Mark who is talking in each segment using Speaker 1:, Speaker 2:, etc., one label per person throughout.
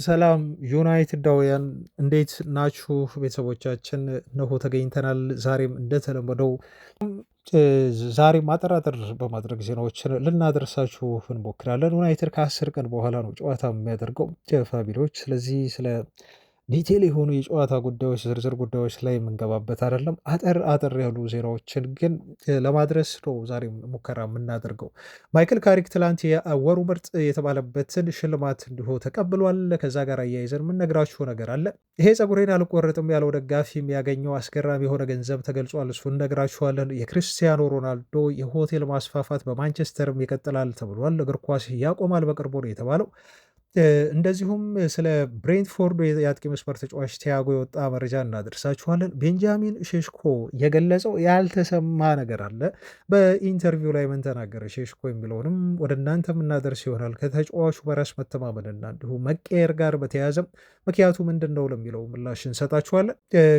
Speaker 1: ሰላም ዩናይትዳውያን እንዴት ናችሁ? ቤተሰቦቻችን እነሆ ተገኝተናል። ዛሬም እንደተለመደው ዛሬም አጠራጠር በማድረግ ዜናዎችን ልናደርሳችሁ እንሞክራለን። ዩናይትድ ከ10 ቀን በኋላ ነው ጨዋታ የሚያደርገው ፋሚሊዎች። ስለዚህ ስለ ዲቴል የሆኑ የጨዋታ ጉዳዮች፣ ዝርዝር ጉዳዮች ላይ የምንገባበት አይደለም። አጠር አጠር ያሉ ዜናዎችን ግን ለማድረስ ነው ዛሬም ሙከራ የምናደርገው። ማይክል ካሪክ ትላንት የወሩ ምርጥ የተባለበትን ሽልማት እንዲሁ ተቀብሏል። ከዛ ጋር አያይዘን የምንነግራችሁ ነገር አለ። ይሄ ፀጉሬን አልቆረጥም ያለው ደጋፊ የሚያገኘው አስገራሚ የሆነ ገንዘብ ተገልጿል። እሱ እነግራችኋለን። የክርስቲያኖ ሮናልዶ የሆቴል ማስፋፋት በማንቸስተርም ይቀጥላል ተብሏል። እግር ኳስ ያቆማል በቅርቡ ነው የተባለው። እንደዚሁም ስለ ብሬንትፎርዱ የአጥቂ መስመር ተጫዋች ቲያጎ የወጣ መረጃ እናደርሳችኋለን። ቤንጃሚን ሼሽኮ የገለጸው ያልተሰማ ነገር አለ። በኢንተርቪው ላይ ምን ተናገረ ሼሽኮ የሚለውንም ወደ እናንተ የምናደርስ ይሆናል። ከተጫዋቹ በራስ መተማመንና እንዲሁ መቀየር ጋር በተያያዘም ምክንያቱ ምንድን ነው ለሚለው ምላሽ እንሰጣችኋለን።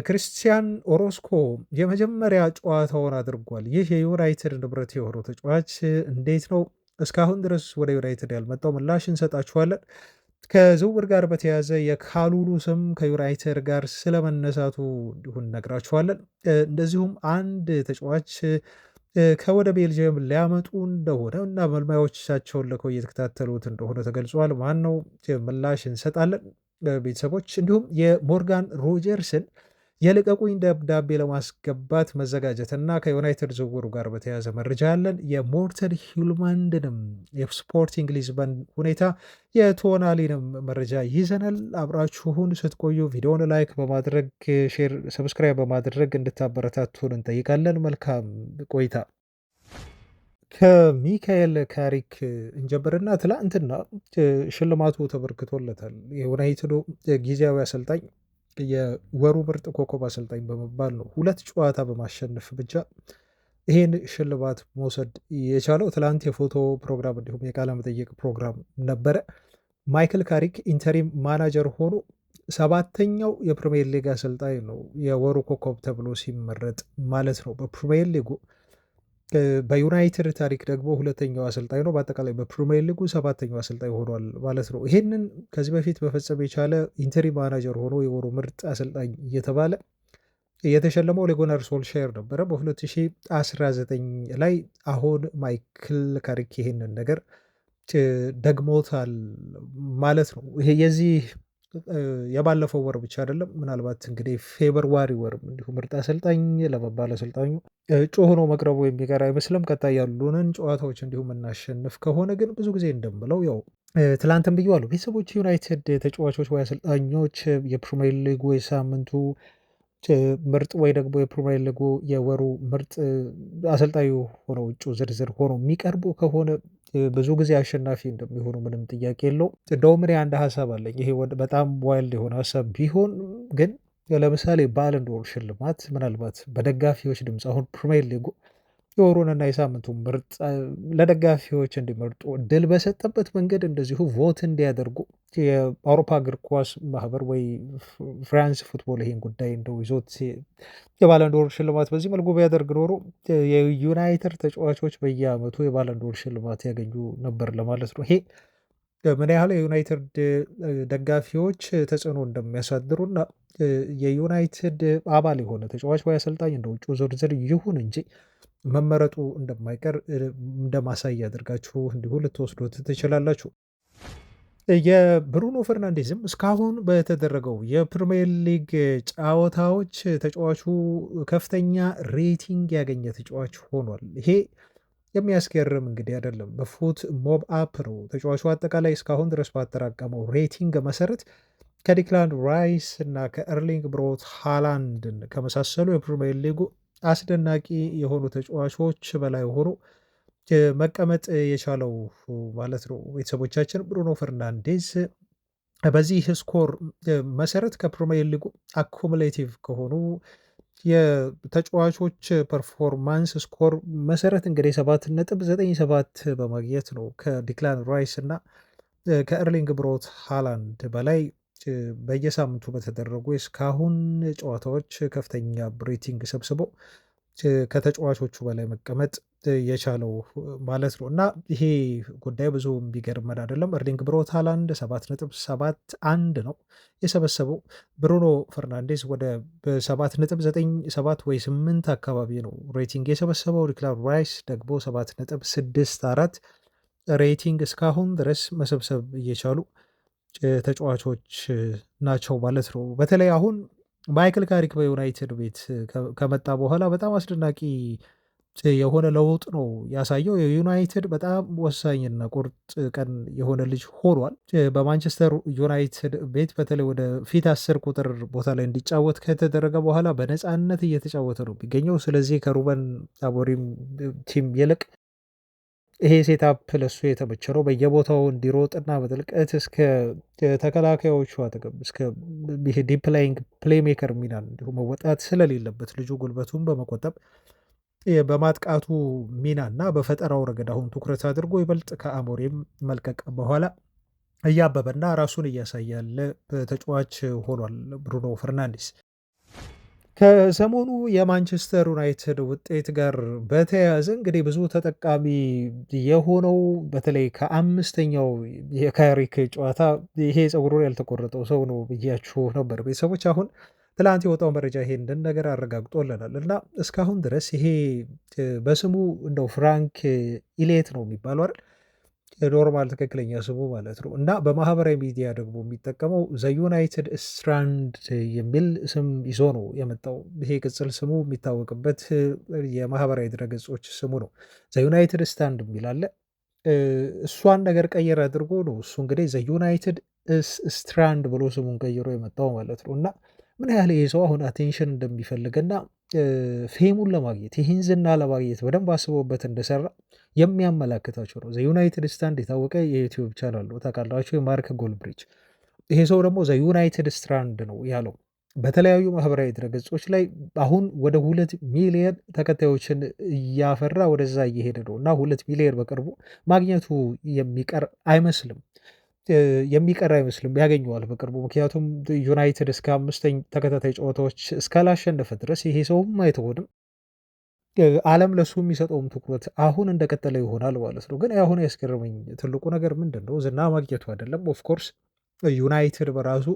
Speaker 1: ክርስቲያን ኦሮስኮ የመጀመሪያ ጨዋታውን አድርጓል። ይህ የዩናይትድ ንብረት የሆነው ተጫዋች እንዴት ነው እስካሁን ድረስ ወደ ዩናይትድ ያልመጣው? ምላሽ እንሰጣችኋለን። ከዝውውር ጋር በተያያዘ የካሉሉ ስም ከዩናይትድ ጋር ስለመነሳቱ እንዲሁ እነግራችኋለን። እንደዚሁም አንድ ተጫዋች ከወደ ቤልጅየም ሊያመጡ እንደሆነ እና መልማዮቻቸውን ልከው እየተከታተሉት እንደሆነ ተገልጿል። ማን ነው? ምላሽ እንሰጣለን ቤተሰቦች። እንዲሁም የሞርጋን ሮጀርስን የልቀቁኝ ደብዳቤ ለማስገባት መዘጋጀትና ከዩናይትድ ዝውውሩ ጋር በተያያዘ መረጃ ያለን። የሞርተን ሂልማንድንም የስፖርቲንግ ሊዝበን ሁኔታ የቶናሊንም መረጃ ይዘናል። አብራችሁን ስትቆዩ ቪዲዮውን ላይክ በማድረግ ሼር፣ ሰብስክራይብ በማድረግ እንድታበረታቱን እንጠይቃለን። መልካም ቆይታ። ከሚካኤል ካሪክ እንጀምርና ትላንትና ሽልማቱ ተበርክቶለታል። የዩናይትዱ ጊዜያዊ አሰልጣኝ የወሩ ምርጥ ኮከብ አሰልጣኝ በመባል ነው 2 ጨዋታ በማሸነፍ ብቻ ይሄን ሽልማት መውሰድ የቻለው። ትላንት የፎቶ ፕሮግራም እንዲሁም የቃለ መጠይቅ ፕሮግራም ነበረ። ማይክል ካሪክ ኢንተሪም ማናጀር ሆኖ 7ተኛው የፕሪሚየር ሊግ አሰልጣኝ ነው የወሩ ኮከብ ተብሎ ሲመረጥ ማለት ነው በፕሪሚየር ሊጉ። በዩናይትድ ታሪክ ደግሞ 2ተኛው አሰልጣኝ ነው። በአጠቃላይ በፕሪሚየር ሊጉ 7ተኛው አሰልጣኝ ሆኗል ማለት ነው። ይሄንን ከዚህ በፊት መፈጸም የቻለ ኢንተሪም ማናጀር ሆኖ የወሩ ምርጥ አሰልጣኝ እየተባለ የተሸለመው ሌጎናር ሶልሻየር ነበረ በ2019 ላይ። አሁን ማይክል ካሪክ ይሄንን ነገር ደግሞታል ማለት ነው። ይሄ የዚህ የባለፈው ወር ብቻ አይደለም። ምናልባት እንግዲህ ፌብርዋሪ ወርም እንዲሁ ምርጥ አሰልጣኝ ለመባል አሰልጣኙ እጩ ሆኖ መቅረቡ የሚቀር አይመስልም። ቀጣይ ያሉንን ጨዋታዎች እንዲሁም እናሸንፍ ከሆነ ግን ብዙ ጊዜ እንደምለው ያው ትላንትም ብዬዋለሁ፣ ቤተሰቦች ዩናይትድ ተጫዋቾች ወይ አሰልጣኞች የፕሪሚየር ሊጉ የሳምንቱ ምርጥ ወይ ደግሞ የፕሪሚየር ሊጉ የወሩ ምርጥ አሰልጣኙ ሆነው እጩ ዝርዝር ሆኖ የሚቀርቡ ከሆነ ብዙ ጊዜ አሸናፊ እንደሚሆኑ ምንም ጥያቄ የለው። እንደውም እኔ አንድ ሀሳብ አለኝ። ይሄ በጣም ዋይልድ የሆነ ሀሳብ ቢሆን ግን ለምሳሌ ባለንዶር ሽልማት ምናልባት በደጋፊዎች ድምፅ አሁን ፕሪሚየር ሊጉ የወሩንና የሳምንቱ ምርጥ ለደጋፊዎች እንዲመርጡ ድል በሰጠበት መንገድ እንደዚሁ ቮት እንዲያደርጉ የአውሮፓ እግር ኳስ ማህበር ወይ ፍራንስ ፉትቦል ይሄን ጉዳይ እንደው ይዞት የባለንዶር ሽልማት በዚህ መልኩ ቢያደርግ ኖሮ የዩናይትድ ተጫዋቾች በየአመቱ የባለንዶር ሽልማት ያገኙ ነበር ለማለት ነው። ይሄ ምን ያህል የዩናይትድ ደጋፊዎች ተጽዕኖ እንደሚያሳድሩና የዩናይትድ አባል የሆነ ተጫዋች ወይ አሰልጣኝ እንደ ውጭ ዝርዝር ይሁን እንጂ መመረጡ እንደማይቀር እንደማሳያ አድርጋችሁ እንዲሁ ልትወስዱት ትችላላችሁ። የብሩኖ ፈርናንዴዝም እስካሁን በተደረገው የፕሪሚየር ሊግ ጨዋታዎች ተጫዋቹ ከፍተኛ ሬቲንግ ያገኘ ተጫዋች ሆኗል። ይሄ የሚያስገርም እንግዲህ አይደለም። በፉት ሞብ አፕ ነው ተጫዋቹ አጠቃላይ እስካሁን ድረስ ባጠራቀመው ሬቲንግ መሰረት ከዲክላን ራይስ እና ከኤርሊንግ ብሮት ሃላንድን ከመሳሰሉ የፕሪሚየር ሊጉ አስደናቂ የሆኑ ተጫዋቾች በላይ ሆኖ መቀመጥ የቻለው ማለት ነው። ቤተሰቦቻችን ብሩኖ ፈርናንዴዝ በዚህ ስኮር መሰረት ከፕሪሚየር ሊጉ አኩሙሌቲቭ ከሆኑ የተጫዋቾች ፐርፎርማንስ ስኮር መሰረት እንግዲህ 7.97 በማግኘት ነው ከዲክላን ራይስ እና ከኤርሊንግ ብሮት ሃላንድ በላይ በየሳምንቱ በተደረጉ እስካሁን ጨዋታዎች ከፍተኛ ሬቲንግ ሰብስበው ከተጫዋቾቹ በላይ መቀመጥ የቻለው ማለት ነው። እና ይሄ ጉዳይ ብዙ የሚገርመን አይደለም። ኤርሊንግ ብሮት ሃላንድ 7.71 ነው የሰበሰበው። ብሩኖ ፈርናንዴዝ ወደ 7.97 ወይ 8 አካባቢ ነው ሬቲንግ የሰበሰበው። ዲክላን ራይስ ደግሞ 7.64 ሬቲንግ እስካሁን ድረስ መሰብሰብ እየቻሉ ተጫዋቾች ናቸው ማለት ነው። በተለይ አሁን ማይክል ካሪክ በዩናይትድ ቤት ከመጣ በኋላ በጣም አስደናቂ የሆነ ለውጥ ነው ያሳየው። የዩናይትድ በጣም ወሳኝና ቁርጥ ቀን የሆነ ልጅ ሆኗል። በማንቸስተር ዩናይትድ ቤት በተለይ ወደ ፊት 10 ቁጥር ቦታ ላይ እንዲጫወት ከተደረገ በኋላ በነፃነት እየተጫወተ ነው የሚገኘው። ስለዚህ ከሩበን አሞሪም ቲም ይልቅ ይሄ ሴታፕ ለሱ የተመቸ ነው። በየቦታው እንዲሮጥና በጥልቀት እስከ ተከላካዮቹ አጠገብ እስከ ዲፕ ላይንግ ፕሌይሜከር ሚናን እንዲሁ መወጣት ስለሌለበት ልጁ ጉልበቱን በመቆጠብ በማጥቃቱ ሚናና በፈጠራው ረገድ አሁን ትኩረት አድርጎ ይበልጥ ከአሞሪም መልቀቅ በኋላ እያበበና ራሱን እያሳየ ያለ ተጫዋች ሆኗል ብሩኖ ፈርናንዴስ። ከሰሞኑ የማንቸስተር ዩናይትድ ውጤት ጋር በተያያዘ እንግዲህ ብዙ ተጠቃሚ የሆነው በተለይ ከአምስተኛው የካሪክ ጨዋታ ይሄ ፀጉሩን ያልተቆረጠው ሰው ነው ብያችሁ ነበር ቤተሰቦች። አሁን ትላንት የወጣው መረጃ ይሄንን ነገር አረጋግጦልናል እና እስካሁን ድረስ ይሄ በስሙ እንደው ፍራንክ ኢሌት ነው የሚባለው አይደል? ኖርማል ትክክለኛ ስሙ ማለት ነው። እና በማህበራዊ ሚዲያ ደግሞ የሚጠቀመው ዘ ዩናይትድ ስትራንድ የሚል ስም ይዞ ነው የመጣው። ይሄ ቅጽል ስሙ የሚታወቅበት የማህበራዊ ድረገጾች ስሙ ነው። ዘ ዩናይትድ ስታንድ የሚል አለ። እሷን ነገር ቀየር አድርጎ ነው እሱ እንግዲህ ዘ ዩናይትድ ስትራንድ ብሎ ስሙን ቀይሮ የመጣው ማለት ነው። እና ምን ያህል ይሄ ሰው አሁን አቴንሽን እንደሚፈልግና ፌሙን ለማግኘት ይህን ዝና ለማግኘት በደንብ አስቦበት እንደሰራ የሚያመላክታቸው ነው። ዘዩናይትድ ስታንድ የታወቀ የዩቲዩብ ቻናል ነው ታውቃላችሁ፣ የማርክ ጎልብሪጅ። ይሄ ሰው ደግሞ ዘዩናይትድ ስትራንድ ነው ያለው በተለያዩ ማህበራዊ ድረገጾች ላይ አሁን ወደ 2 ሚሊዮን ተከታዮችን እያፈራ ወደዛ እየሄደ ነው እና 2 ሚሊዮን በቅርቡ ማግኘቱ የሚቀር አይመስልም ያገኘዋል በቅርቡ። ምክንያቱም ዩናይትድ እስከ 5 ተከታታይ ጨዋታዎች እስካላሸነፈ ድረስ ይሄ ሰውም አይተሆንም ዓለም ለሱ የሚሰጠውም ትኩረት አሁን እንደቀጠለ ይሆናል ማለት ነው። ግን አሁን ያስገረመኝ ትልቁ ነገር ምንድን ነው? ዝና ማግኘቱ አይደለም። ኦፍኮርስ ዩናይትድ በራሱ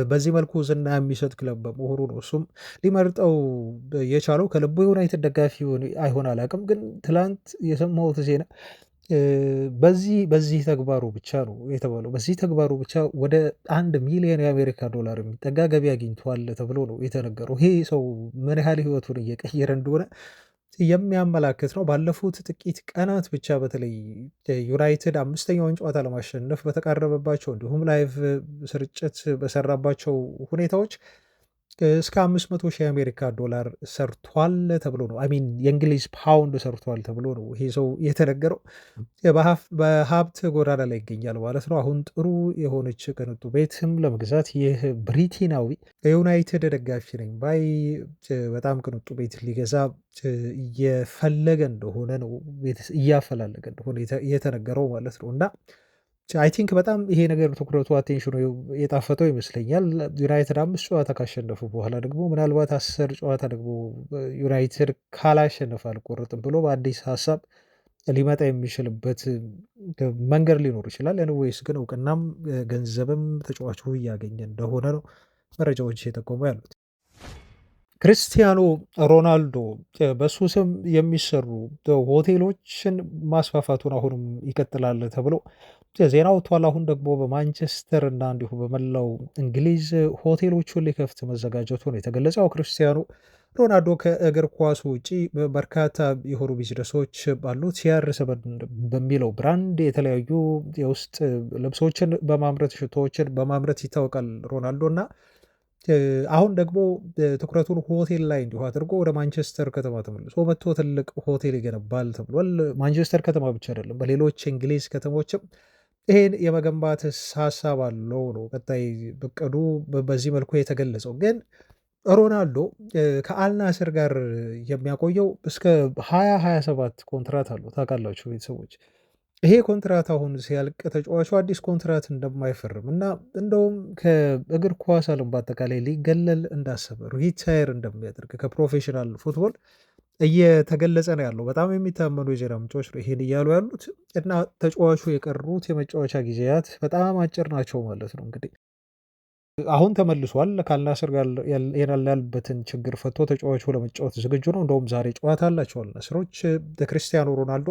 Speaker 1: በዚህ መልኩ ዝና የሚሰጥ ክለብ በመሆኑ ነው እሱም ሊመርጠው የቻለው። ከልቡ ዩናይትድ ደጋፊ አይሆን አላውቅም፣ ግን ትላንት የሰማሁት ዜና በዚህ ተግባሩ ብቻ ነው የተባለው። በዚህ ተግባሩ ብቻ ወደ 1 ሚሊዮን የአሜሪካ ዶላር የሚጠጋ ገቢ አግኝቷል ተብሎ ነው የተነገረው። ይሄ ሰው ምን ያህል ህይወቱን እየቀየረ እንደሆነ የሚያመላክት ነው። ባለፉት ጥቂት ቀናት ብቻ በተለይ ዩናይትድ 5ኛውን ጨዋታ ለማሸነፍ በተቃረበባቸው እንዲሁም ላይቭ ስርጭት በሰራባቸው ሁኔታዎች እስከ 500 ሺህ የአሜሪካ ዶላር ሰርቷል ተብሎ ነው አሚን የእንግሊዝ ፓውንድ ሰርቷል ተብሎ ነው ይሄ ሰው የተነገረው። በሀብት ጎዳና ላይ ይገኛል ማለት ነው። አሁን ጥሩ የሆነች ቅንጡ ቤትም ለመግዛት ይህ ብሪቲናዊ የዩናይትድ ደጋፊ ነኝ ባይ በጣም ቅንጡ ቤት ሊገዛ እየፈለገ እንደሆነ ነው እያፈላለገ እንደሆነ የተነገረው ማለት ነው። እና አይ ቲንክ በጣም ይሄ ነገር ትኩረቱ አቴንሽኑ የጣፈጠው ይመስለኛል። ዩናይትድ 5 ጨዋታ ካሸነፉ በኋላ ደግሞ ምናልባት 10 ጨዋታ ደግሞ ዩናይትድ ካላሸነፈ አልቆረጥም ብሎ በአዲስ ሀሳብ ሊመጣ የሚችልበት መንገድ ሊኖር ይችላል። ኤኒዌይስ ግን እውቅናም ገንዘብም ተጫዋቹ እያገኘ እንደሆነ ነው መረጃዎች እየጠቆሙ ያሉት። ክርስቲያኖ ሮናልዶ በሱ ስም የሚሰሩ ሆቴሎችን ማስፋፋቱን አሁንም ይቀጥላል ተብሎ ዜና ወጥቷል። አሁን ደግሞ በማንቸስተር እና እንዲሁ በመላው እንግሊዝ ሆቴሎቹን ሊከፍት መዘጋጀቱ ነው የተገለጸው። ክርስቲያኖ ሮናልዶ ከእግር ኳሱ ውጪ በርካታ የሆኑ ቢዝነሶች ባሉት CR7 በሚለው ብራንድ የተለያዩ የውስጥ ልብሶችን በማምረት ሽቶዎችን በማምረት ይታወቃል ሮናልዶ እና አሁን ደግሞ ትኩረቱን ሆቴል ላይ እንዲሁ አድርጎ ወደ ማንቸስተር ከተማ ተመልሶ መጥቶ ትልቅ ሆቴል ይገነባል ተብሏል። ማንቸስተር ከተማ ብቻ አይደለም፣ በሌሎች እንግሊዝ ከተሞችም ይሄን የመገንባት ሀሳብ አለው ነው ቀጣይ እቅዱ በዚህ መልኩ የተገለጸው። ግን ሮናልዶ ከአልናስር ጋር የሚያቆየው እስከ 2027 ኮንትራት አለው ታውቃላችሁ ቤተሰቦች። ይሄ ኮንትራት አሁን ሲያልቅ ተጫዋቹ አዲስ ኮንትራት እንደማይፈርም እና እንደውም ከእግር ኳስ ዓለም በአጠቃላይ ሊገለል እንዳሰበ ሪታየር እንደሚያደርግ ከፕሮፌሽናል ፉትቦል እየተገለጸ ነው ያለው። በጣም የሚታመኑ የዜና ምንጮች ነው ይሄን እያሉ ያሉት እና ተጫዋቹ የቀሩት የመጫወቻ ጊዜያት በጣም አጭር ናቸው ማለት ነው። እንግዲህ አሁን ተመልሷል። ከአልናስር ጋር ያለበትን ችግር ፈቶ ተጫዋቹ ለመጫወት ዝግጁ ነው። እንደውም ዛሬ ጨዋታ አላቸው አልናስሮች። ክርስቲያኖ ሮናልዶ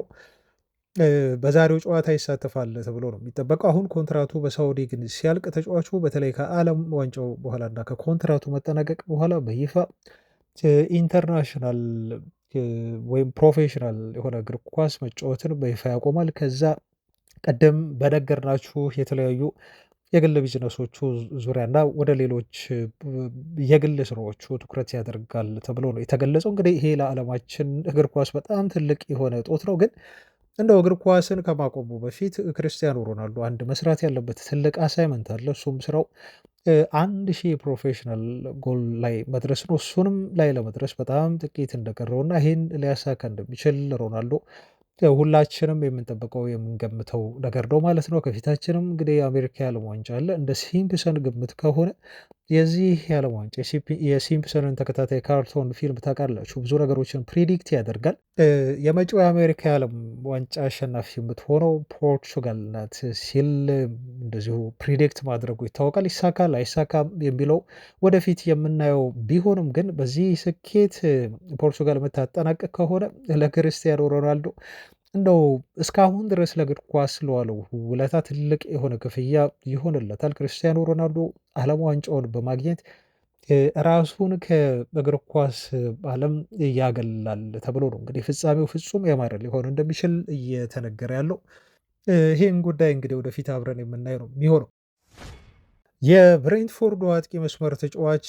Speaker 1: በዛሬው ጨዋታ ይሳተፋል ተብሎ ነው የሚጠበቀው። አሁን ኮንትራቱ በሳውዲ ግን ሲያልቅ ተጫዋቹ በተለይ ከዓለም ዋንጫው በኋላና ከኮንትራቱ መጠናቀቅ በኋላ በይፋ ኢንተርናሽናል ወይም ፕሮፌሽናል የሆነ እግር ኳስ መጫወትን በይፋ ያቆማል። ከዛ ቀደም በነገርናችሁ የተለያዩ የግል ቢዝነሶቹ ዙሪያና ወደ ሌሎች የግል ስራዎቹ ትኩረት ያደርጋል ተብሎ ነው የተገለጸው። እንግዲህ ይሄ ለዓለማችን እግር ኳስ በጣም ትልቅ የሆነ እጦት ነው። ግን እንደው እግር ኳስን ከማቆሙ በፊት ክርስቲያኖ ሮናልዶ አንድ መስራት ያለበት ትልቅ አሳይመንት አለ። እሱም ስራው 1000 ፕሮፌሽናል ጎል ላይ መድረስ ነው። እሱንም ላይ ለመድረስ በጣም ጥቂት እንደቀረውና ይሄን ሊያሳካ እንደሚችል ሮናልዶ ሁላችንም የምንጠብቀው የምንገምተው ነገር ነው ማለት ነው። ከፊታችንም እንግዲህ የአሜሪካ የዓለም ዋንጫ አለ። እንደ ሲምፕሰን ግምት ከሆነ የዚህ የዓለም ዋንጫ የሲምፕሰንን ተከታታይ ካርቶን ፊልም ታውቃላችሁ፣ ብዙ ነገሮችን ፕሪዲክት ያደርጋል። የመጪው የአሜሪካ የዓለም ዋንጫ አሸናፊ የምትሆነው ፖርቹጋል ናት ሲል እንደዚሁ ፕሪዲክት ማድረጉ ይታወቃል። ይሳካል አይሳካም የሚለው ወደፊት የምናየው ቢሆንም ግን በዚህ ስኬት ፖርቹጋል የምታጠናቅቅ ከሆነ ለክርስቲያኖ ሮናልዶ እንደው እስካሁን ድረስ ለእግር ኳስ ለዋለው ውለታ ትልቅ የሆነ ክፍያ ይሆንለታል። ክርስቲያኖ ሮናልዶ ዓለም ዋንጫውን በማግኘት ራሱን ከእግር ኳስ ዓለም ያገላል ተብሎ ነው እንግዲህ ፍጻሜው ፍጹም ያማረ ሊሆን እንደሚችል እየተነገረ ያለው። ይህን ጉዳይ እንግዲህ ወደፊት አብረን የምናየው ነው የሚሆነው። የብሬንትፎርዱ አጥቂ መስመር ተጫዋች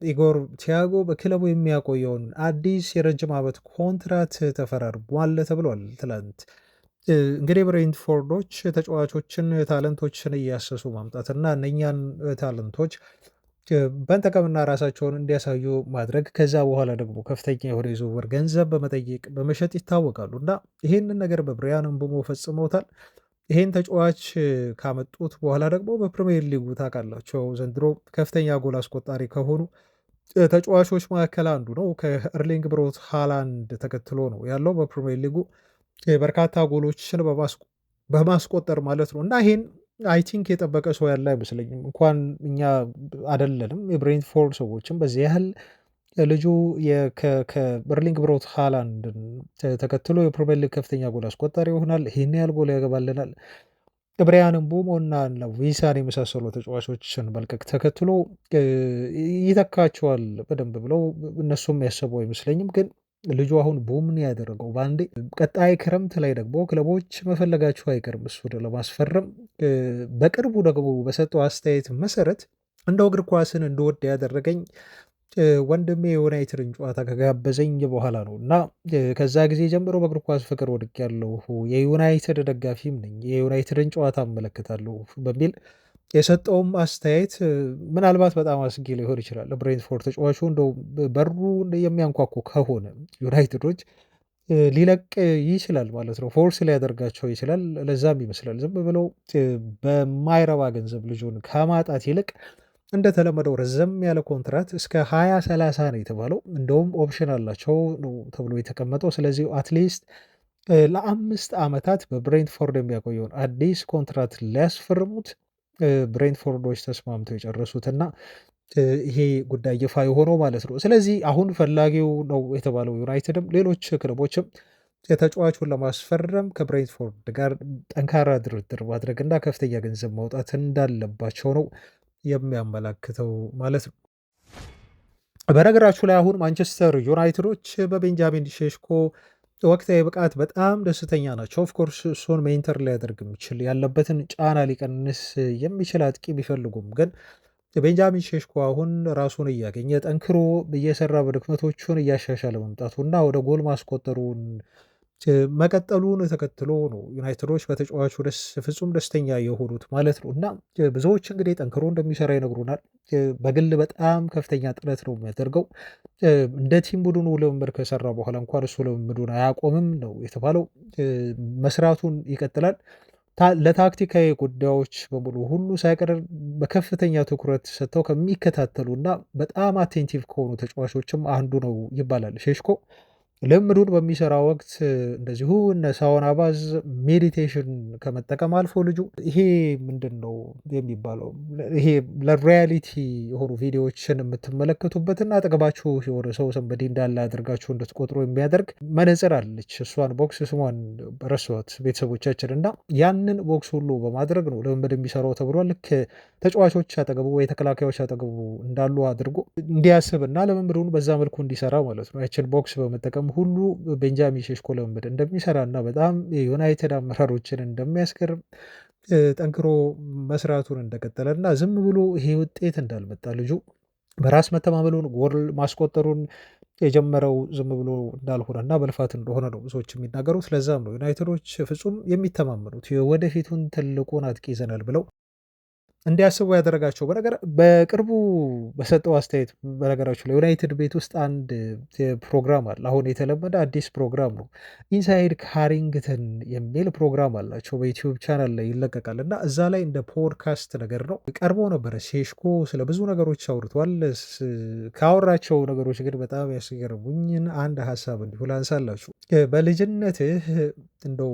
Speaker 1: ኢጎር ቲያጎ በክለቡ የሚያቆየውን አዲስ የረጅም ዓመት ኮንትራት ተፈራርሟል ተብሏል ትላንት። እንግዲህ ብሬንትፎርዶች ተጫዋቾችን ታለንቶችን እያሰሱ ማምጣትና እነኛን ታለንቶች በንጠቀምና ራሳቸውን እንዲያሳዩ ማድረግ ከዛ በኋላ ደግሞ ከፍተኛ የሆነ የዝውውር ገንዘብ በመጠየቅ በመሸጥ ይታወቃሉ እና ይህንን ነገር በብሪያን ምቡሞ ፈጽመውታል። ይሄን ተጫዋች ካመጡት በኋላ ደግሞ በፕሪሚየር ሊጉ ታውቃላቸው ዘንድሮ ከፍተኛ ጎል አስቆጣሪ ከሆኑ ተጫዋቾች መካከል አንዱ ነው። ከኤርሊንግ ብሮት ሃላንድ ተከትሎ ነው ያለው በፕሪሚየር ሊጉ በርካታ ጎሎችን በማስቆጠር ማለት ነው። እና ይሄን አይ ቲንክ የጠበቀ ሰው ያለ አይመስለኝም። እንኳን እኛ አደለንም የብሬንትፎርድ ሰዎችም በዚህ ያህል ልጁ ከበርሊንግ ብሮት ሃላንድን ተከትሎ የፕሪሚየር ሊግ ከፍተኛ ጎል አስቆጣሪ ይሆናል። ይህን ያህል ጎል ያገባልናል። ብሪያን ምቡሞ እና ዊሳን የመሳሰሉ ተጫዋቾችን መልቀቅ ተከትሎ ይተካቸዋል በደንብ ብለው እነሱም ያሰቡ አይመስለኝም። ግን ልጁ አሁን ቡምን ያደረገው በአንዴ ቀጣይ ክረምት ላይ ደግሞ ክለቦች መፈለጋቸው አይቀርም እሱን ለማስፈረም። በቅርቡ ደግሞ በሰጠው አስተያየት መሰረት እንደው እግር ኳስን እንደወድ ያደረገኝ ወንድሜ የዩናይትድን ጨዋታ ከጋበዘኝ በኋላ ነው እና ከዛ ጊዜ ጀምሮ በእግር ኳስ ፍቅር ወድቄያለሁ፣ የዩናይትድ ደጋፊም ነኝ፣ የዩናይትድን ጨዋታ እመለከታለሁ በሚል የሰጠውም አስተያየት ምናልባት በጣም አስጊ ሊሆን ይችላል። ብሬንትፎርድ ተጫዋቹ እንደው በሩ የሚያንኳኩ ከሆነ ዩናይትዶች ሊለቅ ይችላል ማለት ነው። ፎርስ ሊያደርጋቸው ይችላል። ለዛም ይመስላል ዝም ብለው በማይረባ ገንዘብ ልጁን ከማጣት ይልቅ እንደተለመደው ረዘም ያለ ኮንትራት እስከ 2030 ነው የተባለው። እንደውም ኦፕሽን አላቸው ነው ተብሎ የተቀመጠው። ስለዚህ አትሊስት ለ5 ዓመታት በብሬንትፎርድ የሚያቆየውን አዲስ ኮንትራት ሊያስፈርሙት ብሬንትፎርዶች ተስማምተው የጨረሱትና ይሄ ጉዳይ ይፋ የሆነው ማለት ነው። ስለዚህ አሁን ፈላጊው ነው የተባለው ዩናይትድም ሌሎች ክለቦችም የተጫዋቹን ለማስፈረም ከብሬንትፎርድ ጋር ጠንካራ ድርድር ማድረግና ከፍተኛ ገንዘብ ማውጣት እንዳለባቸው ነው የሚያመላክተው ማለት ነው። በነገራችሁ ላይ አሁን ማንቸስተር ዩናይትዶች በቤንጃሚን ሼሽኮ ወቅታዊ ብቃት በጣም ደስተኛ ናቸው። ኦፍኮርስ እሱን ሜንተር ሊያደርግ የሚችል ያለበትን ጫና ሊቀንስ የሚችል አጥቂ ቢፈልጉም ግን ቤንጃሚን ሼሽኮ አሁን ራሱን እያገኘ ጠንክሮ እየሰራ በድክመቶቹን እያሻሻለ መምጣቱ እና ወደ ጎል ማስቆጠሩን መቀጠሉን ተከትሎ ነው ዩናይትዶች በተጫዋቹ ፍጹም ደስተኛ የሆኑት ማለት ነው። እና ብዙዎች እንግዲህ ጠንክሮ እንደሚሰራ ይነግሩናል። በግል በጣም ከፍተኛ ጥረት ነው የሚያደርገው። እንደ ቲም ቡድኑ ልምምድ ከሰራ በኋላ እንኳን እሱ ልምምዱን አያቆምም ነው የተባለው። መስራቱን ይቀጥላል። ለታክቲካዊ ጉዳዮች በሙሉ ሁሉ ሳይቀር በከፍተኛ ትኩረት ሰጥተው ከሚከታተሉ እና በጣም አቴንቲቭ ከሆኑ ተጫዋቾችም አንዱ ነው ይባላል ሼሽኮ። ልምዱን በሚሰራ ወቅት እንደዚሁ እነ ሳውን አባዝ ሜዲቴሽን ከመጠቀም አልፎ ልጁ ይሄ ምንድን ነው የሚባለው ይሄ ለሪያሊቲ የሆኑ ቪዲዮዎችን የምትመለከቱበትና አጠገባችሁ የሆነ ሰው ሰንበዲ እንዳለ አድርጋችሁ እንድትቆጥሩ የሚያደርግ መነጽር አለች። እሷን ቦክስ ስሟን ረሷት ቤተሰቦቻችን እና ያንን ቦክስ ሁሉ በማድረግ ነው ልምምድ የሚሰራው ተብሏል። ልክ ተጫዋቾች አጠገቡ ወይ ተከላካዮች አጠገቡ እንዳሉ አድርጎ እንዲያስብ እና ልምምዱን በዛ መልኩ እንዲሰራ ማለት ነው። ያችን ቦክስ በመጠቀም ሁሉ ቤንጃሚን ሼሽኮ ልምምድ እንደሚሰራ እና በጣም የዩናይትድ አመራሮችን እንደሚያስገርም ጠንክሮ መስራቱን እንደቀጠለ እና ዝም ብሎ ይሄ ውጤት እንዳልመጣ ልጁ በራስ መተማመኑን ጎል ማስቆጠሩን የጀመረው ዝም ብሎ እንዳልሆነ እና በልፋት እንደሆነ ነው ብዙዎች የሚናገሩት። ለዛም ነው ዩናይትዶች ፍጹም የሚተማመኑት ወደፊቱን ትልቁን አጥቂ ይዘናል ብለው እንዲያስቡ ያደረጋቸው። በቅርቡ በሰጠው አስተያየት በነገራችሁ ላይ ዩናይትድ ቤት ውስጥ አንድ ፕሮግራም አለ። አሁን የተለመደ አዲስ ፕሮግራም ነው። ኢንሳይድ ካሪንግተን የሚል ፕሮግራም አላቸው በዩቲዩብ ቻናል ላይ ይለቀቃል እና እዛ ላይ እንደ ፖድካስት ነገር ነው ቀርቦ ነበረ። ሼሽኮ ስለ ብዙ ነገሮች አውርቷል። ካወራቸው ነገሮች ግን በጣም ያስገርሙኝን አንድ ሀሳብ እንዲሁ ላንሳላችሁ። በልጅነትህ እንደው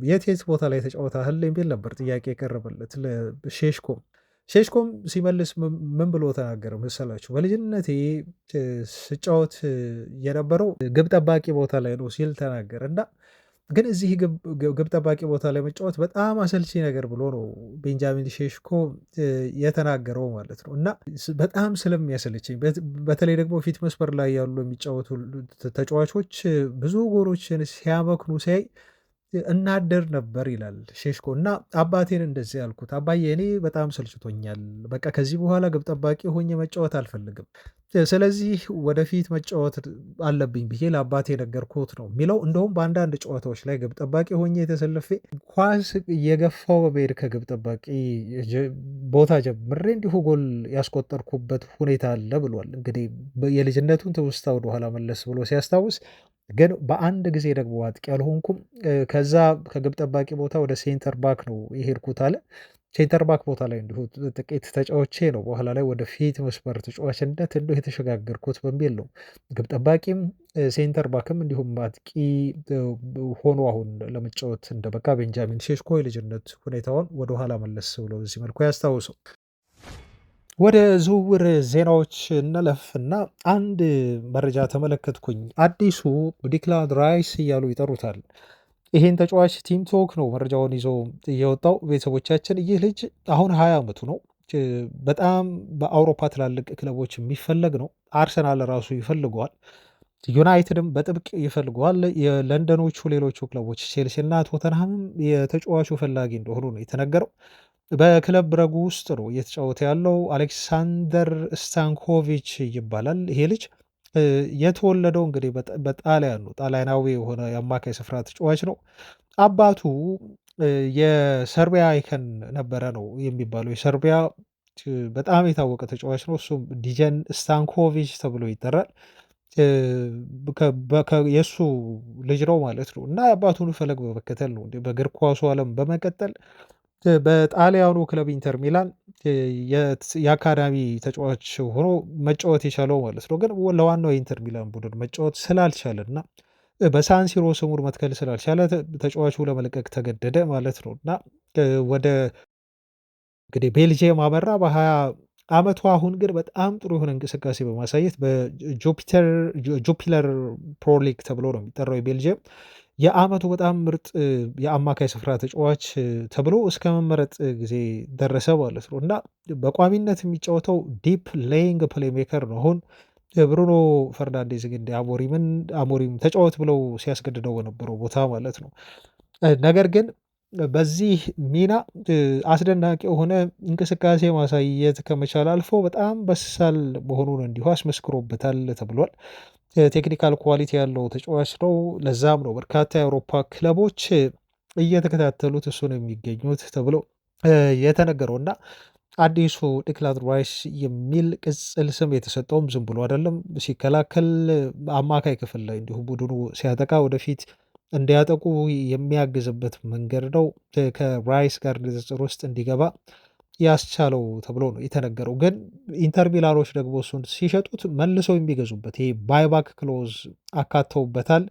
Speaker 1: የት ቦታ ላይ ተጫውተሃል የሚል ነበር ጥያቄ የቀረበለት ለሼሽኮም። ሼሽኮም ሲመልስ ምን ብሎ ተናገረ መሰላችሁ? በልጅነቴ ስጫወት የነበረው ግብ ጠባቂ ቦታ ላይ ነው ሲል ተናገረ። እና ግን እዚህ ግብ ጠባቂ ቦታ ላይ መጫወት በጣም አሰልቺ ነገር ብሎ ነው ቤንጃሚን ሼሽኮ የተናገረው ማለት ነው። እና በጣም ስለሚያሰልችኝ በተለይ ደግሞ ፊት መስመር ላይ ያሉ የሚጫወቱ ተጫዋቾች ብዙ ጎሎችን ሲያመክኑ ሲያይ እናደር ነበር ይላል ሼሽኮ። እና አባቴን እንደዚህ ያልኩት አባዬ እኔ በጣም ሰልችቶኛል፣ በቃ ከዚህ በኋላ ግብ ጠባቂ ሆኜ መጫወት አልፈልግም፣ ስለዚህ ወደፊት መጫወት አለብኝ ብዬ ለአባቴ ነገርኩት ነው የሚለው። እንደውም በአንዳንድ ጨዋታዎች ላይ ግብ ጠባቂ ሆኜ የተሰልፌ ኳስ እየገፋው በመሄድ ከግብ ጠባቂ ቦታ ጀምሬ እንዲሁ ጎል ያስቆጠርኩበት ሁኔታ አለ ብሏል። እንግዲህ የልጅነቱን ትውስታ ወደኋላ መለስ ብሎ ሲያስታውስ ግን በአንድ ጊዜ ደግሞ አጥቂ አልሆንኩም፣ ከዛ ከግብ ጠባቂ ቦታ ወደ ሴንተር ባክ ነው የሄድኩት አለ። ሴንተር ባክ ቦታ ላይ እንዲሁ ጥቂት ተጫዋቼ ነው በኋላ ላይ ወደ ፊት መስመር ተጫዋችነት እንዲሁ የተሸጋገርኩት በሚል ነው። ግብ ጠባቂም ሴንተር ባክም እንዲሁም አጥቂ ሆኖ አሁን ለመጫወት እንደበቃ ቤንጃሚን ሼሽኮ የልጅነት ሁኔታውን ወደኋላ መለስ ብሎ በዚህ መልኩ ያስታውሰው። ወደ ዝውውር ዜናዎች እንለፍ እና አንድ መረጃ ተመለከትኩኝ። አዲሱ ዲክላን ራይስ እያሉ ይጠሩታል። ይሄን ተጫዋች ቲም ቶክ ነው መረጃውን ይዞ የወጣው። ቤተሰቦቻችን ይህ ልጅ አሁን 20 ዓመቱ ነው። በጣም በአውሮፓ ትላልቅ ክለቦች የሚፈለግ ነው። አርሰናል ራሱ ይፈልገዋል። ዩናይትድም በጥብቅ ይፈልገዋል። የለንደኖቹ ሌሎቹ ክለቦች ቼልሲ እና ቶተንሃምም የተጫዋቹ ፈላጊ እንደሆኑ ነው የተነገረው። በክለብ ብረጉ ውስጥ ነው እየተጫወተ ያለው። አሌክሳንደር ስታንኮቪች ይባላል ይሄ ልጅ። የተወለደው እንግዲህ በጣሊያን ነው። ጣሊያናዊ የሆነ የአማካይ ስፍራ ተጫዋች ነው። አባቱ የሰርቢያ አይከን ነበረ ነው የሚባለው። የሰርቢያ በጣም የታወቀ ተጫዋች ነው። እሱም ዲጀን ስታንኮቪች ተብሎ ይጠራል። የእሱ ልጅ ነው ማለት ነው። እና የአባቱን ፈለግ በመከተል ነው በእግር ኳሱ ዓለም በመቀጠል በጣሊያኑ ክለብ ኢንተር ሚላን የአካዳሚ ተጫዋች ሆኖ መጫወት የቻለው ማለት ነው። ግን ለዋናው የኢንተር ሚላን ቡድን መጫወት ስላልቻለ እና በሳንሲሮ ስሙን መትከል ስላልቻለ ተጫዋቹ ለመለቀቅ ተገደደ ማለት ነው። እና ወደ እንግዲህ ቤልጅየም አመራ በ20 ዓመቱ። አሁን ግን በጣም ጥሩ የሆነ እንቅስቃሴ በማሳየት በጁፒለር ፕሮሊግ ተብሎ ነው የሚጠራው የቤልጅየም የአመቱ በጣም ምርጥ የአማካይ ስፍራ ተጫዋች ተብሎ እስከ መመረጥ ጊዜ ደረሰ ማለት ነው። እና በቋሚነት የሚጫወተው ዲፕ ሌይንግ ፕሌይሜከር ነው። አሁን ብሩኖ ፈርናንዴዝ እንደ አሞሪም ተጫወት ብለው ሲያስገድደው በነበረው ቦታ ማለት ነው። ነገር ግን በዚህ ሚና አስደናቂ የሆነ እንቅስቃሴ ማሳየት ከመቻል አልፎ በጣም በሳል መሆኑን እንዲሁ አስመስክሮበታል ተብሏል። ቴክኒካል ኳሊቲ ያለው ተጫዋች ነው። ለዛም ነው በርካታ የአውሮፓ ክለቦች እየተከታተሉት እሱ ነው የሚገኙት ተብሎ የተነገረው እና አዲሱ ዲክላን ራይስ የሚል ቅጽል ስም የተሰጠውም ዝም ብሎ አይደለም። ሲከላከል አማካይ ክፍል ላይ እንዲሁም ቡድኑ ሲያጠቃ ወደፊት እንዲያጠቁ የሚያግዝበት መንገድ ነው ከራይስ ጋር ንጽጽር ውስጥ እንዲገባ ያስቻለው ተብሎ ነው የተነገረው። ግን ኢንተር ሚላኖች ደግሞ እሱን ሲሸጡት መልሰው የሚገዙበት ይሄ ባይባክ ክሎዝ አካተውበታል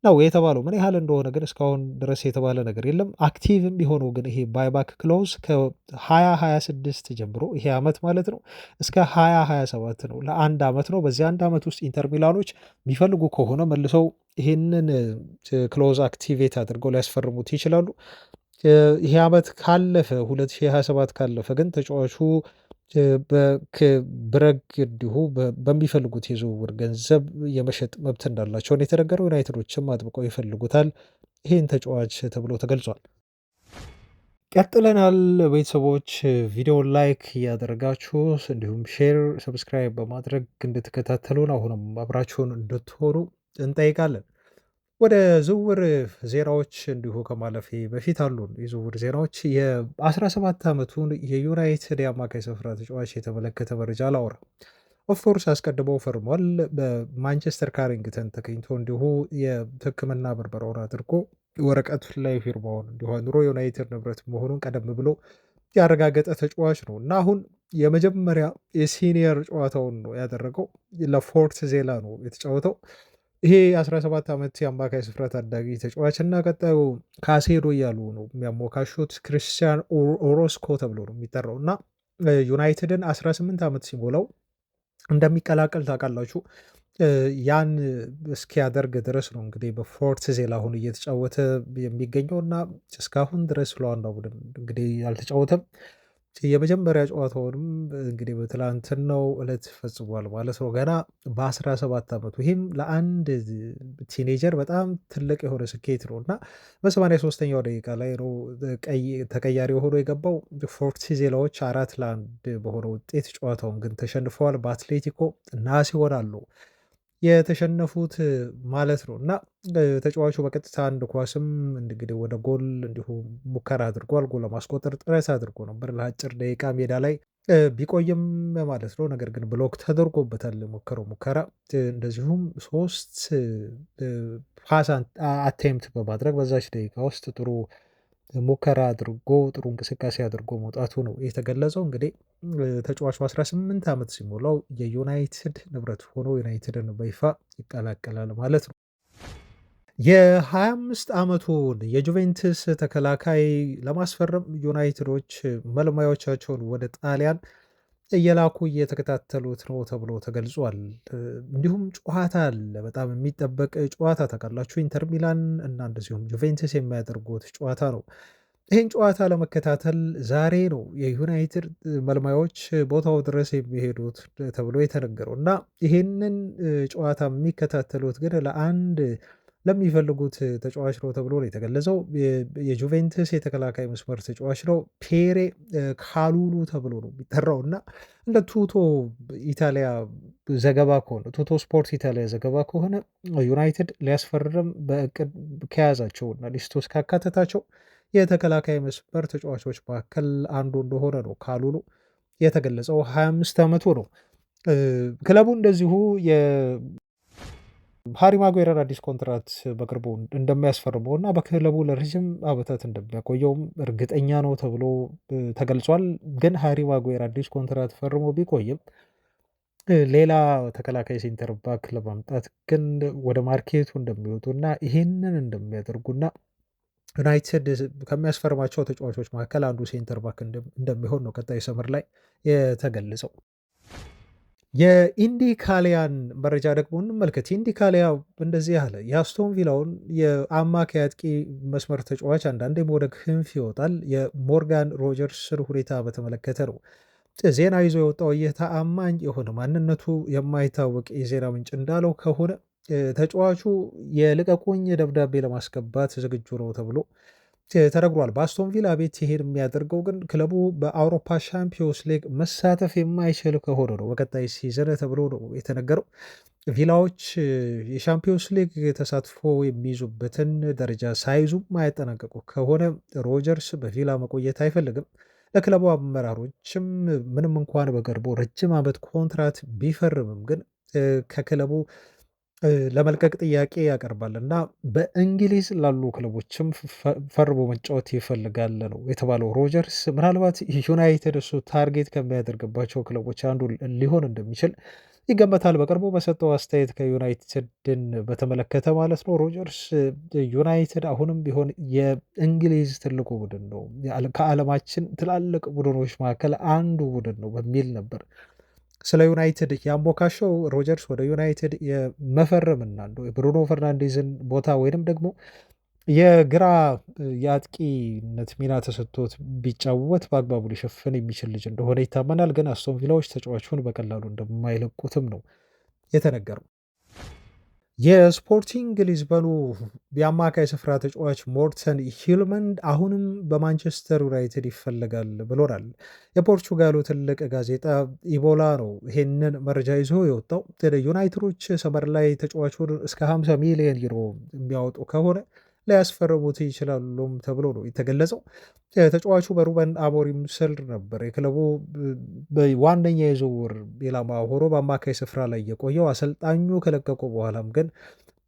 Speaker 1: ነው የተባለው። ምን ያህል እንደሆነ ግን እስካሁን ድረስ የተባለ ነገር የለም። አክቲቭ የሚሆነው ግን ይሄ ባይባክ ክሎዝ ከ2026 ጀምሮ ይሄ ዓመት ማለት ነው እስከ 2027 ነው። ለአንድ ዓመት ነው። በዚህ አንድ ዓመት ውስጥ ኢንተር ሚላኖች የሚፈልጉ ከሆነ መልሰው ይህንን ክሎዝ አክቲቬት አድርገው ሊያስፈርሙት ይችላሉ። ይሄ ዓመት ካለፈ 2027 ካለፈ ግን ተጫዋቹ ብረግ እንዲሁ በሚፈልጉት የዝውውር ገንዘብ የመሸጥ መብት እንዳላቸውን የተነገረው ዩናይትዶችም አጥብቀው ይፈልጉታል ይህን ተጫዋች ተብሎ ተገልጿል። ቀጥለናል። ቤተሰቦች ቪዲዮን ላይክ እያደረጋችሁ እንዲሁም ሼር፣ ሰብስክራይብ በማድረግ እንድትከታተሉን አሁንም አብራችሁን እንድትሆኑ እንጠይቃለን። ወደ ዝውውር ዜናዎች እንዲሁ ከማለፌ በፊት አሉን የዝውውር ዜናዎች። የ17 ዓመቱን የዩናይትድ የአማካይ ስፍራ ተጫዋች የተመለከተ መረጃ ላውራ። ኦፍኮርስ አስቀድመው ፈርሟል። በማንቸስተር ካሪንግተን ተገኝቶ እንዲሁ የሕክምና ምርመራውን አድርጎ ወረቀቱ ላይ ፊርማውን እንዲሁ ኑሮ ዩናይትድ ንብረት መሆኑን ቀደም ብሎ ያረጋገጠ ተጫዋች ነው እና አሁን የመጀመሪያ የሲኒየር ጨዋታውን ነው ያደረገው። ለፎርት ዜላ ነው የተጫወተው። ይሄ 17 ዓመት የአማካይ ስፍራ ታዳጊ ተጫዋች እና ቀጣዩ ካሴዶ እያሉ ነው የሚያሞካሹት ክሪስቲያን ኦሮስኮ ተብሎ ነው የሚጠራው እና ዩናይትድን 18 ዓመት ሲሞላው እንደሚቀላቀል ታውቃላችሁ። ያን እስኪያደርግ ድረስ ነው እንግዲህ በፎርት ዜላ አሁን እየተጫወተ የሚገኘው እና እስካሁን ድረስ ለዋናው ቡድን እንግዲህ አልተጫወተም። የመጀመሪያ ጨዋታውንም እንግዲህ በትላንትናው ዕለት ፈጽሟል ማለት ነው። ገና በ17 ዓመቱ ይህም ለአንድ ቲኔጀር በጣም ትልቅ የሆነ ስኬት ነው እና በ83ኛው ደቂቃ ላይ ነው ተቀያሪ ሆኖ የገባው። ፎርት ዜላዎች 4-1 በሆነ ውጤት ጨዋታውን ግን ተሸንፈዋል። በአትሌቲኮ ናስ ይሆናሉ የተሸነፉት ማለት ነው እና ተጫዋቹ በቀጥታ አንድ ኳስም እንግዲህ ወደ ጎል እንዲሁ ሙከራ አድርጓል። ጎል ለማስቆጠር ጥረት አድርጎ ነበር ለአጭር ደቂቃ ሜዳ ላይ ቢቆይም ማለት ነው። ነገር ግን ብሎክ ተደርጎበታል ሞከረው ሙከራ። እንደዚሁም 3 ፓስ አቴምፕት በማድረግ በዛች ደቂቃ ውስጥ ጥሩ ሙከራ አድርጎ ጥሩ እንቅስቃሴ አድርጎ መውጣቱ ነው የተገለጸው። እንግዲህ ተጫዋቹ 18 ዓመት ሲሞላው የዩናይትድ ንብረት ሆኖ ዩናይትድን በይፋ ይቀላቀላል ማለት ነው። የ25 ዓመቱን የጁቬንትስ ተከላካይ ለማስፈረም ዩናይትዶች መልማዮቻቸውን ወደ ጣሊያን እየላኩ እየተከታተሉት ነው ተብሎ ተገልጿል። እንዲሁም ጨዋታ አለ፣ በጣም የሚጠበቅ ጨዋታ ታውቃላችሁ። ኢንተር ሚላን እና እንደዚሁም ጁቬንትስ የሚያደርጉት ጨዋታ ነው። ይህን ጨዋታ ለመከታተል ዛሬ ነው የዩናይትድ መልማዮች ቦታው ድረስ የሚሄዱት ተብሎ የተነገረው እና ይህንን ጨዋታ የሚከታተሉት ግን ለአንድ ለሚፈልጉት ተጫዋች ነው ተብሎ ነው የተገለጸው። የጁቬንትስ የተከላካይ መስመር ተጫዋች ነው። ፔሬ ካሉሉ ተብሎ ነው የሚጠራው እና እንደ ቱቶ ኢታሊያ ዘገባ ከሆነ ቱቶ ስፖርት ኢታሊያ ዘገባ ከሆነ ዩናይትድ ሊያስፈርም በእቅድ ከያዛቸው እና ሊስት ውስጥ ካካተታቸው የተከላካይ መስመር ተጫዋቾች መካከል አንዱ እንደሆነ ነው ካሉሉ የተገለጸው። 25 ዓመቱ ነው። ክለቡ እንደዚሁ ሃሪ ማጉዌርን አዲስ ኮንትራት በቅርቡ እንደሚያስፈርመው እና በክለቡ ለረዥም ዓመታት እንደሚያቆየውም እርግጠኛ ነው ተብሎ ተገልጿል። ግን ሃሪ ማጉዌር አዲስ ኮንትራት ፈርሞ ቢቆይም ሌላ ተከላካይ ሴንተር ባክ ለማምጣት ግን ወደ ማርኬቱ እንደሚወጡ እና ይሄንን እንደሚያደርጉና ዩናይትድ ከሚያስፈርማቸው ተጫዋቾች መካከል አንዱ ሴንተር ባክ እንደሚሆን ነው ቀጣይ ሰመር ላይ የተገለጸው። የኢንዲካሊያን መረጃ ደግሞ እንመልከት። ኢንዲካሊያ እንደዚህ አለ። የአስቶን ቪላውን የአማካይ አጥቂ መስመር ተጫዋች አንዳንዴም ወደ ክንፍ ይወጣል። የሞርጋን ሮጀርስን ሁኔታ በተመለከተ ነው ዜና ይዞ የወጣው። ይህ ተአማኝ የሆነ ማንነቱ የማይታወቅ የዜና ምንጭ እንዳለው ከሆነ ተጫዋቹ የልቀቁኝ ደብዳቤ ለማስገባት ዝግጁ ነው ተብሎ ተነግሯል። በአስቶን ቪላ ቤት ይሄን የሚያደርገው ግን ክለቡ በአውሮፓ ሻምፒዮንስ ሊግ መሳተፍ የማይችል ከሆነ ነው በቀጣይ ሲዘን ተብሎ ነው የተነገረው። ቪላዎች የሻምፒዮንስ ሊግ ተሳትፎ የሚይዙበትን ደረጃ ሳይዙ ማያጠናቀቁ ከሆነ ሮጀርስ በቪላ መቆየት አይፈልግም። ለክለቡ አመራሮችም ምንም እንኳን በቅርቡ ረጅም ዓመት ኮንትራት ቢፈርምም ግን ከክለቡ ለመልቀቅ ጥያቄ ያቀርባል እና በእንግሊዝ ላሉ ክለቦችም ፈርሞ መጫወት ይፈልጋል ነው የተባለው። ሮጀርስ ምናልባት ዩናይትድ እሱ ታርጌት ከሚያደርግባቸው ክለቦች አንዱ ሊሆን እንደሚችል ይገመታል። በቅርቡ በሰጠው አስተያየት ከዩናይትድን በተመለከተ ማለት ነው። ሮጀርስ ዩናይትድ አሁንም ቢሆን የእንግሊዝ ትልቁ ቡድን ነው፣ ከዓለማችን ትላልቅ ቡድኖች መካከል አንዱ ቡድን ነው በሚል ነበር ስለ ዩናይትድ ያሞካሸው። ሮጀርስ ወደ ዩናይትድ የመፈረምና የብሩኖ ፈርናንዴዝን ቦታ ወይንም ደግሞ የግራ የአጥቂነት ሚና ተሰጥቶት ቢጫወት በአግባቡ ሊሸፍን የሚችል ልጅ እንደሆነ ይታመናል። ግን አስቶን ቪላዎች ተጫዋቹን በቀላሉ እንደማይለቁትም ነው የተነገረው። የስፖርቲንግ ሊዝበኑ የአማካይ ስፍራ ተጫዋች ሞርተን ሂልመንድ አሁንም በማንቸስተር ዩናይትድ ይፈለጋል ብሎናል። የፖርቹጋሉ ትልቅ ጋዜጣ ኢቦላ ነው ይሄንን መረጃ ይዞ የወጣው። ዩናይትዶች ሰመር ላይ ተጫዋቹን እስከ 50 ሚሊዮን ዩሮ የሚያወጡ ከሆነ ሊያስፈርሙት ይችላሉም ተብሎ ነው የተገለጸው። ተጫዋቹ በሩበን አሞሪም ስር ነበር የክለቡ ዋነኛ የዝውውር ኢላማ ሆኖ በአማካይ ስፍራ ላይ የቆየው። አሰልጣኙ ከለቀቁ በኋላም ግን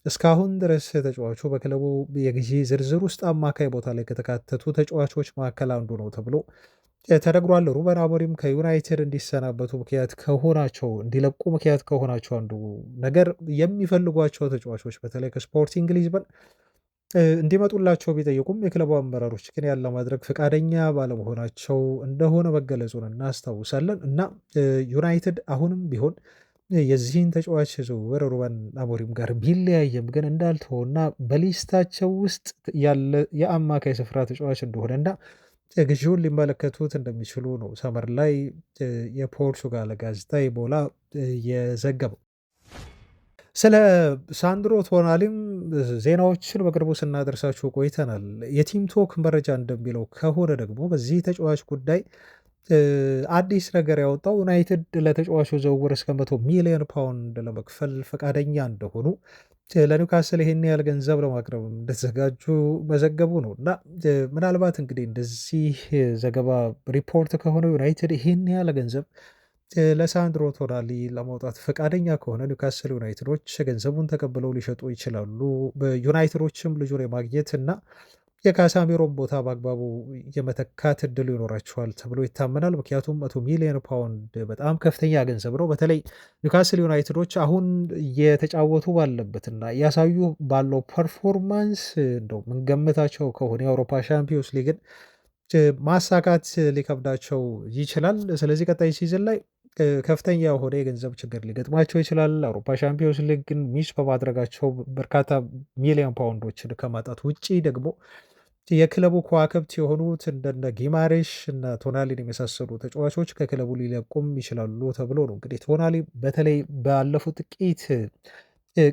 Speaker 1: እስካሁን ድረስ ተጫዋቹ በክለቡ የግዢ ዝርዝር ውስጥ አማካይ ቦታ ላይ ከተካተቱ ተጫዋቾች መካከል አንዱ ነው ተብሎ ተነግሯል። ሩበን አሞሪም ከዩናይትድ እንዲሰናበቱ ምክንያት ከሆናቸው እንዲለቁ ምክንያት ከሆናቸው አንዱ ነገር የሚፈልጓቸው ተጫዋቾች በተለይ ከስፖርቲንግ ሊዝበን እንዲመጡላቸው ቢጠይቁም የክለቡ አመራሮች ግን ያን ለማድረግ ፈቃደኛ ባለመሆናቸው እንደሆነ መገለጹን እናስታውሳለን። እና ዩናይትድ አሁንም ቢሆን የዚህን ተጫዋች ዝውውር ሩበን አሞሪም ጋር ቢለያየም ግን እንዳልተወና በሊስታቸው ውስጥ ያለ የአማካይ ስፍራ ተጫዋች እንደሆነና ግዢውን ሊመለከቱት እንደሚችሉ ነው ሰመር ላይ የፖርቹጋል ጋዜጣ ኢቦላ የዘገበው። ስለ ሳንድሮ ቶናሊም ዜናዎችን በቅርቡ ስናደርሳችሁ ቆይተናል። የቲም ቶክ መረጃ እንደሚለው ከሆነ ደግሞ በዚህ ተጫዋች ጉዳይ አዲስ ነገር ያወጣው ዩናይትድ ለተጫዋቹ ዝውውር እስከ 100 ሚሊዮን ፓውንድ ለመክፈል ፈቃደኛ እንደሆኑ ለኒውካስል ይሄን ያህል ገንዘብ ለማቅረብ እንደተዘጋጁ መዘገቡ ነው። እና ምናልባት እንግዲህ እንደዚህ ዘገባ ሪፖርት ከሆነ ዩናይትድ ይሄን ያህል ገንዘብ ለሳንድሮ ቶናሊ ለማውጣት ፈቃደኛ ከሆነ ኒውካስል ዩናይትዶች ገንዘቡን ተቀብለው ሊሸጡ ይችላሉ። በዩናይትዶችም ልጁን የማግኘት እና የካሳሜሮን ቦታ በአግባቡ የመተካት እድሉ ይኖራቸዋል ተብሎ ይታመናል። ምክንያቱም 100 ሚሊዮን ፓውንድ በጣም ከፍተኛ ገንዘብ ነው። በተለይ ኒውካስል ዩናይትዶች አሁን የተጫወቱ ባለበትና እያሳዩ ባለው ፐርፎርማንስ እንደው ምንገምታቸው ከሆነ የአውሮፓ ሻምፒዮንስ ሊግን ማሳካት ሊከብዳቸው ይችላል። ስለዚህ ቀጣይ ሲዝን ላይ ከፍተኛ የሆነ የገንዘብ ችግር ሊገጥማቸው ይችላል። አውሮፓ ሻምፒዮንስ ሊግ ግን ሚስ በማድረጋቸው በርካታ ሚሊዮን ፓውንዶችን ከማጣት ውጪ ደግሞ የክለቡ ከዋክብት የሆኑት እንደነ ጊማሬሽ እና ቶናሊን የመሳሰሉ ተጫዋቾች ከክለቡ ሊለቁም ይችላሉ ተብሎ ነው። እንግዲህ ቶናሊ በተለይ ባለፉት ጥቂት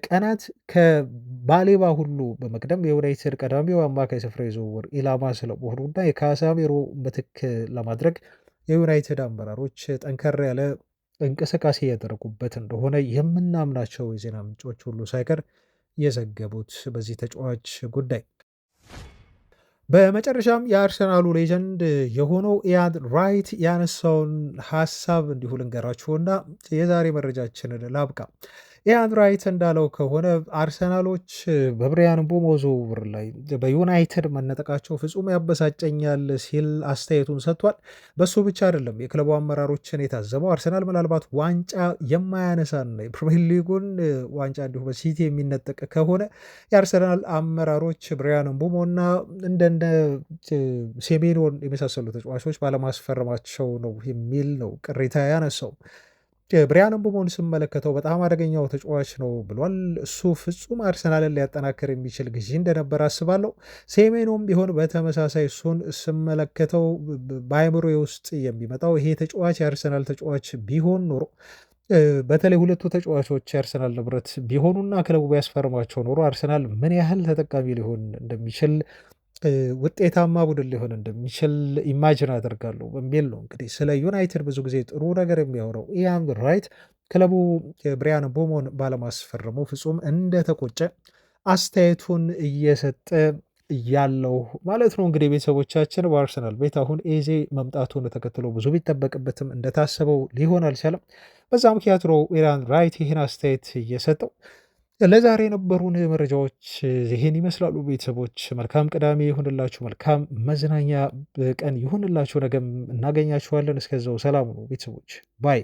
Speaker 1: ቀናት ከባሌባ ሁሉ በመቅደም የዩናይትድ ቀዳሚው አማካይ ስፍራ የዝውውር ኢላማ ስለመሆኑና የካሳሜሮ ምትክ ለማድረግ የዩናይትድ አመራሮች ጠንከር ያለ እንቅስቃሴ ያደረጉበት እንደሆነ የምናምናቸው የዜና ምንጮች ሁሉ ሳይቀር የዘገቡት በዚህ ተጫዋች ጉዳይ። በመጨረሻም የአርሰናሉ ሌጀንድ የሆነው ኢያን ራይት ያነሳውን ሀሳብ እንዲሁ ልንገራችሁና የዛሬ መረጃችንን ላብቃ። ኢያን ራይት እንዳለው ከሆነ አርሰናሎች በብሪያን ምቦሞ ዝውውር ላይ በዩናይትድ መነጠቃቸው ፍጹም ያበሳጨኛል ሲል አስተያየቱን ሰጥቷል። በሱ ብቻ አይደለም የክለቡ አመራሮችን የታዘበው አርሰናል ምናልባት ዋንጫ የማያነሳና የፕሪሚየር ሊጉን ዋንጫ እንዲሁ በሲቲ የሚነጠቅ ከሆነ የአርሰናል አመራሮች ብሪያን ምቦሞና እንደነ ሴሜዶን የመሳሰሉ ተጫዋቾች ባለማስፈረማቸው ነው የሚል ነው ቅሬታ ያነሳው። ብሪያን ምቦሞን ስመለከተው በጣም አደገኛው ተጫዋች ነው ብሏል። እሱ ፍጹም አርሰናልን ሊያጠናክር የሚችል ግዢ እንደነበር አስባለሁ። ሴሜኖም ቢሆን በተመሳሳይ እሱን ስመለከተው በአእምሮዬ ውስጥ የሚመጣው ይሄ ተጫዋች የአርሰናል ተጫዋች ቢሆን ኖሮ በተለይ ሁለቱ ተጫዋቾች የአርሰናል ንብረት ቢሆኑና ክለቡ ቢያስፈርማቸው ኖሮ አርሰናል ምን ያህል ተጠቃሚ ሊሆን እንደሚችል ውጤታማ ቡድን ሊሆን እንደሚችል ኢማጅን አደርጋለሁ በሚል ነው እንግዲህ ስለ ዩናይትድ ብዙ ጊዜ ጥሩ ነገር የሚያወራው ኢያን ራይት። ክለቡ ብሪያን ቦሞን ባለማስፈረሙ ፍጹም እንደተቆጨ አስተያየቱን እየሰጠ ያለው ማለት ነው። እንግዲህ ቤተሰቦቻችን በአርሰናል ቤት አሁን ኤዜ መምጣቱን ተከትሎ ብዙ ቢጠበቅበትም እንደታሰበው ሊሆን አልቻለም። በዛ ምክንያት ነው ኢያን ራይት ይህን አስተያየት እየሰጠው። ለዛሬ የነበሩን መረጃዎች ይህን ይመስላሉ። ቤተሰቦች መልካም ቅዳሜ ይሁንላችሁ፣ መልካም መዝናኛ ቀን ይሁንላችሁ። ነገም እናገኛችኋለን። እስከዛው ሰላም ነው ቤተሰቦች ባይ